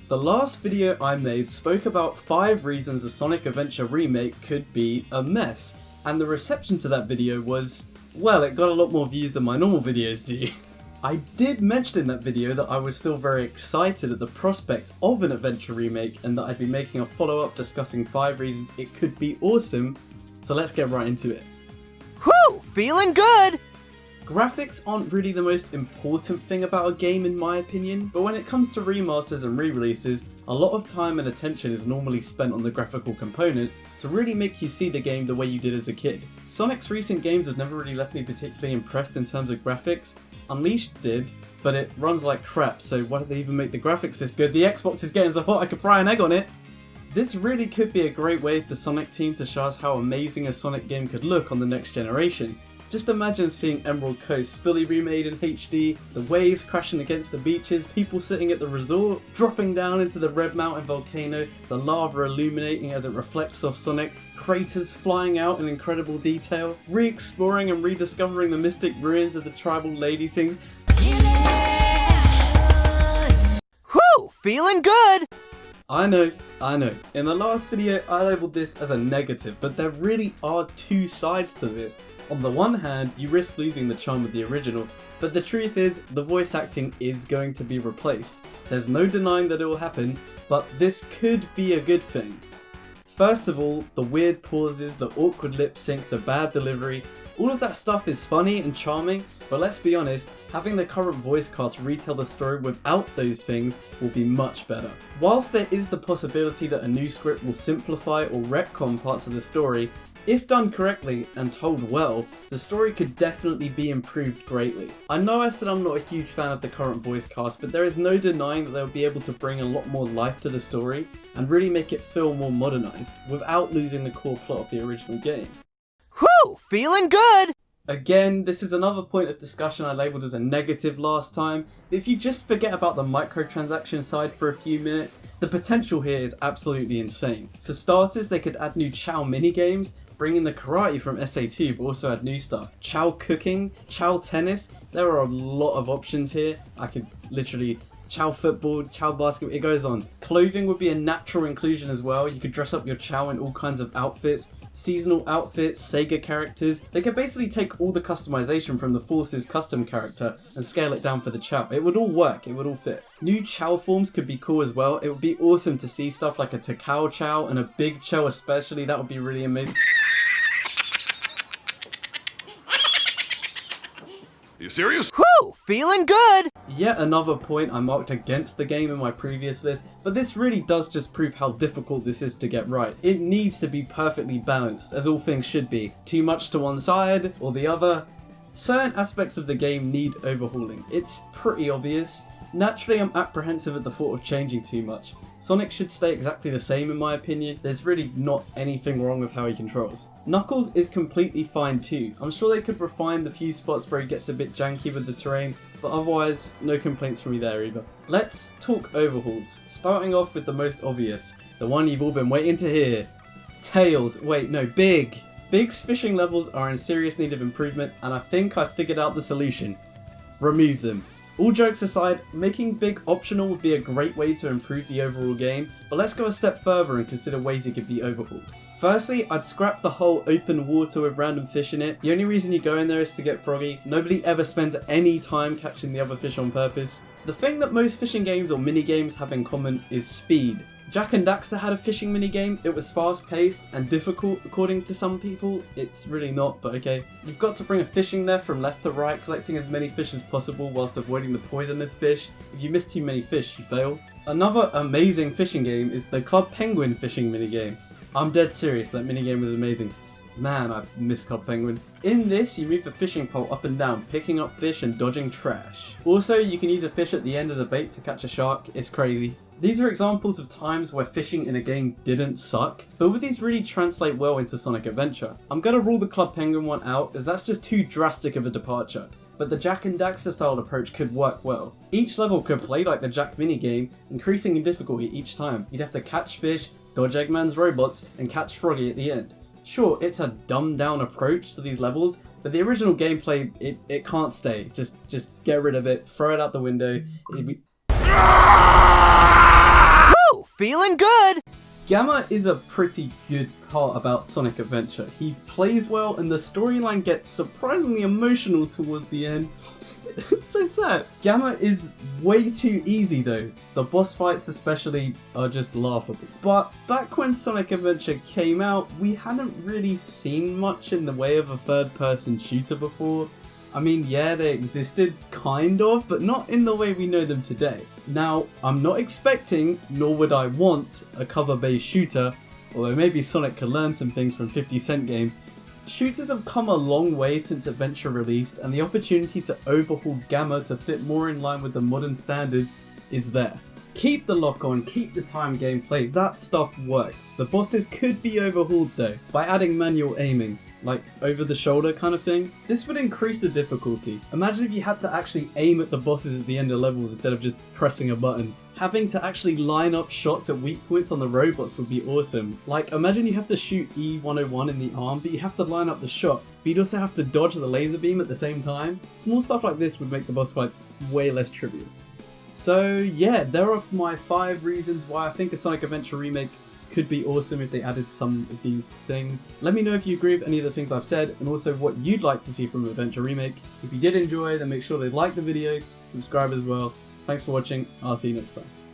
The last video I made spoke about 5 reasons a Sonic Adventure remake could be a mess, and the reception to that video was, well, it got a lot more views than my normal videos do. I did mention in that video that I was still very excited at the prospect of an adventure remake and that I'd be making a follow-up discussing 5 reasons it could be awesome, so let's get right into it. Whew! Feeling good! Graphics aren't really the most important thing about a game in my opinion, but when it comes to remasters and re-releases, a lot of time and attention is normally spent on the graphical component to really make you see the game the way you did as a kid. Sonic's recent games have never really left me particularly impressed in terms of graphics. Unleashed did, but it runs like crap, so why did they even make the graphics this good? The Xbox is getting so hot I could fry an egg on it! This really could be a great way for Sonic Team to show us how amazing a Sonic game could look on the next generation. Just imagine seeing Emerald Coast fully remade in HD, the waves crashing against the beaches, people sitting at the resort, dropping down into the Red Mountain volcano, the lava illuminating as it reflects off Sonic, craters flying out in incredible detail, re-exploring and rediscovering the mystic ruins of the tribal lady sings. Whew! Feeling good! I know. In the last video I labelled this as a negative, but there really are 2 sides to this. On the one hand, you risk losing the charm of the original, but the truth is, the voice acting is going to be replaced. There's no denying that it will happen, but this could be a good thing. First of all, the weird pauses, the awkward lip sync, the bad delivery, all of that stuff is funny and charming, but let's be honest, having the current voice cast retell the story without those things will be much better. Whilst there is the possibility that a new script will simplify or retcon parts of the story, if done correctly and told well, the story could definitely be improved greatly. I know I said I'm not a huge fan of the current voice cast, but there is no denying that they'll be able to bring a lot more life to the story and really make it feel more modernised without losing the core plot of the original game. Whew! Feeling good! Again, this is another point of discussion I labelled as a negative last time. If you just forget about the microtransaction side for a few minutes, the potential here is absolutely insane. For starters, they could add new Chow minigames, bring in the karate from SA2 but also add new stuff. Chow cooking, Chow tennis, there are a lot of options here. I could literally Chow football, Chow basketball, it goes on. Clothing would be a natural inclusion as well. You could dress up your Chow in all kinds of outfits. Seasonal outfits, Sega characters. They could basically take all the customization from the Forces custom character and scale it down for the Chow. It would all work, it would all fit. New Chow forms could be cool as well. It would be awesome to see stuff like a Takao Chow and a Big Chow especially. That would be really amazing. Are you serious? Whew! Feeling good! Yet another point I marked against the game in my previous list, but this really does just prove how difficult this is to get right. It needs to be perfectly balanced, as all things should be. Too much to one side or the other. Certain aspects of the game need overhauling. It's pretty obvious. Naturally, I'm apprehensive at the thought of changing too much. Sonic should stay exactly the same in my opinion. There's really not anything wrong with how he controls. Knuckles is completely fine too. I'm sure they could refine the few spots where he gets a bit janky with the terrain, but otherwise, no complaints from me there either. Let's talk overhauls. Starting off with the most obvious, the one you've all been waiting to hear. Tails, wait no, Big. Big's fishing levels are in serious need of improvement, and I think I figured out the solution. Remove them. All jokes aside, making Big optional would be a great way to improve the overall game, but let's go a step further and consider ways it could be overhauled. Firstly, I'd scrap the whole open water with random fish in it. The only reason you go in there is to get froggy. Nobody ever spends any time catching the other fish on purpose. The thing that most fishing games or mini-games have in common is speed. Jak and Daxter had a fishing minigame. It was fast-paced and difficult according to some people. It's really not, but okay. You've got to bring a fishing net from left to right, collecting as many fish as possible whilst avoiding the poisonous fish. If you miss too many fish, you fail. Another amazing fishing game is the Club Penguin fishing minigame. I'm dead serious, that minigame was amazing. Man, I miss Club Penguin. In this, you move the fishing pole up and down, picking up fish and dodging trash. Also, you can use a fish at the end as a bait to catch a shark. It's crazy. These are examples of times where fishing in a game didn't suck, but would these really translate well into Sonic Adventure? I'm gonna rule the Club Penguin one out, as that's just too drastic of a departure, but the Jak and Daxter style approach could work well. Each level could play like the Jak minigame, increasing in difficulty each time. You'd have to catch fish, dodge Eggman's robots, and catch Froggy at the end. Sure, it's a dumbed down approach to these levels, but the original gameplay, it can't stay. Just get rid of it, throw it out the window. feeling good! Gamma is a pretty good part about Sonic Adventure. He plays well and the storyline gets surprisingly emotional towards the end. It's so sad. Gamma is way too easy though. The boss fights especially are just laughable. But back when Sonic Adventure came out, we hadn't really seen much in the way of a third-person shooter before. I mean, yeah, they existed, kind of, but not in the way we know them today. Now, I'm not expecting, nor would I want, a cover-based shooter, although maybe Sonic can learn some things from 50 Cent games. Shooters have come a long way since Adventure released, and the opportunity to overhaul Gamma to fit more in line with the modern standards is there. Keep the lock on, keep the time gameplay, that stuff works. The bosses could be overhauled though, by adding manual aiming, like over the shoulder kind of thing. This would increase the difficulty. Imagine if you had to actually aim at the bosses at the end of levels instead of just pressing a button. Having to actually line up shots at weak points on the robots would be awesome. Like, imagine you have to shoot E101 in the arm, but you have to line up the shot, but you'd also have to dodge the laser beam at the same time. Small stuff like this would make the boss fights way less trivial. So yeah, there are my 5 reasons why I think a Sonic Adventure remake could be awesome if they added some of these things. Let me know if you agree with any of the things I've said, and also what you'd like to see from an Adventure remake. If you did enjoy, then make sure to like the video, subscribe as well. Thanks for watching, I'll see you next time.